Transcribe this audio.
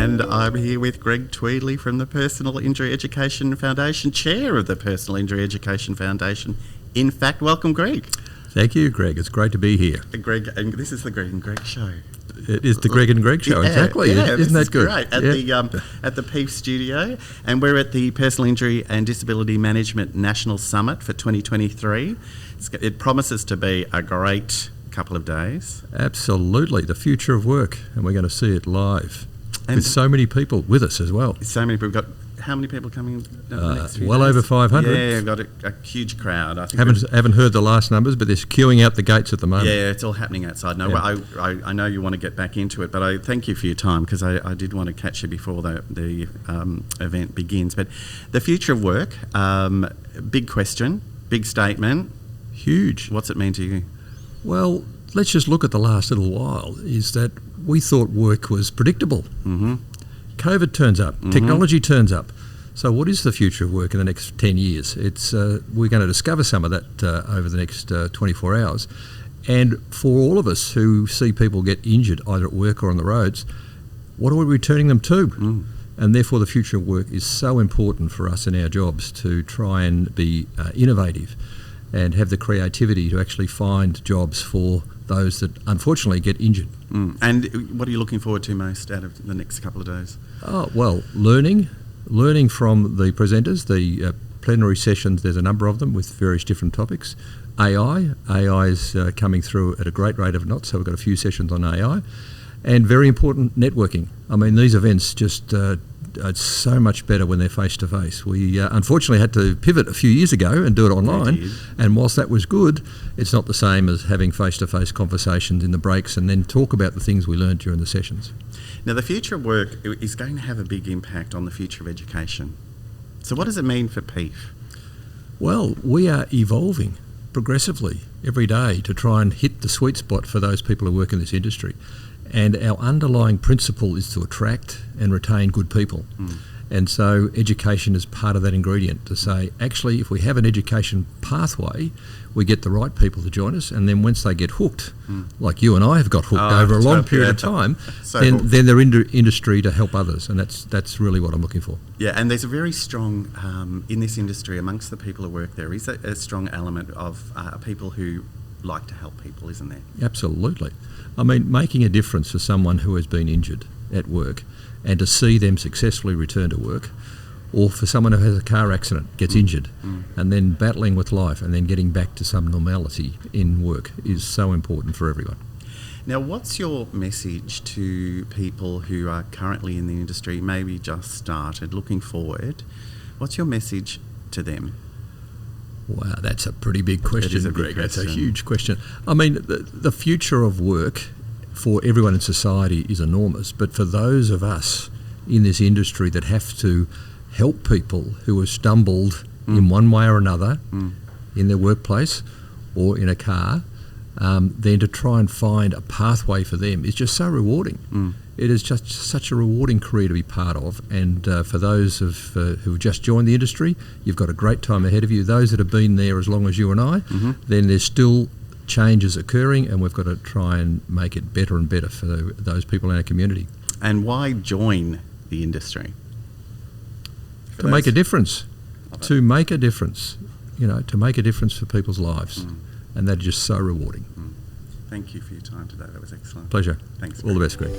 And I'm here with Greg Tweedly from the Personal Injury Education Foundation, Chair of the Personal Injury Education Foundation. In fact, welcome, Greg. Thank you, Greg. It's great to be here. Greg, and this is the Greg and Greg Show. It is the Greg and Greg Show, exactly. Yeah, Isn't that good? Great. At the PIEF studio, and we're at the Personal Injury and Disability Management National Summit for 2023. It promises to be a great couple of days. Absolutely, the future of work, and we're going to see it live. And with so many people with us as well. So many people. Got how many people coming? Well over 500. Yeah, got a huge crowd. I think haven't heard the last numbers, but they're queuing out the gates at the moment. Yeah, it's all happening outside. No, yeah. I know you want to get back into it, but I thank you for your time because I did want to catch you before the event begins. But the future of work, big question, big statement. Huge. What's it mean to you? Well, let's just look at the last little while, is that we thought work was predictable. Mm-hmm. COVID turns up, technology turns up. So what is the future of work in the next 10 years? We're going to discover some of that over the next 24 hours. And for all of us who see people get injured either at work or on the roads, what are we returning them to? And therefore the future of work is so important for us in our jobs to try and be innovative and have the creativity to actually find jobs for those that unfortunately get injured. And what are you looking forward to most out of the next couple of days? Oh, well, learning from the presenters, the plenary sessions, there's a number of them with various different topics. AI is coming through at a great rate of knots, so we've got a few sessions on AI. And very important, networking. I mean, these events just it's so much better when they're face-to-face. We unfortunately had to pivot a few years ago and do it online, and whilst that was good, it's not the same as having face-to-face conversations in the breaks and then talk about the things we learned during the sessions. Now, the future of work is going to have a big impact on the future of education. So what does it mean for PIEF? Well, we are evolving progressively every day to try and hit the sweet spot for those people who work in this industry. And our underlying principle is to attract and retain good people. And so education is part of that ingredient to say, actually, if we have an education pathway, we get the right people to join us, and then once they get hooked, like you and I have got hooked over a long period of time, then they're in industry to help others, and that's really what I'm looking for. Yeah, and there's a very strong, in this industry, amongst the people who work there, is a strong element of people who like to help people, isn't there? Absolutely. I mean, making a difference for someone who has been injured at work and to see them successfully return to work, or for someone who has a car accident, gets injured, and then battling with life and then getting back to some normality in work is so important for everyone. Now, what's your message to people who are currently in the industry, maybe just started, looking forward? What's your message to them? Wow, that's a pretty big question, Greg. That's a huge question. I mean, the future of work for everyone in society is enormous, but for those of us in this industry that have to help people who have stumbled in one way or another in their workplace or in a car, then to try and find a pathway for them is just so rewarding. It is just such a rewarding career to be part of, and for those who have just joined the industry, you've got a great time ahead of you. Those that have been there as long as you and I, then there's still changes occurring, and we've got to try and make it better and better for those people in our community. And why join the industry? To make a difference. To make a difference. You know, to make a difference for people's lives. And that's just so rewarding. Thank you for your time today. That was excellent. Pleasure. Thanks. All the best, Greg.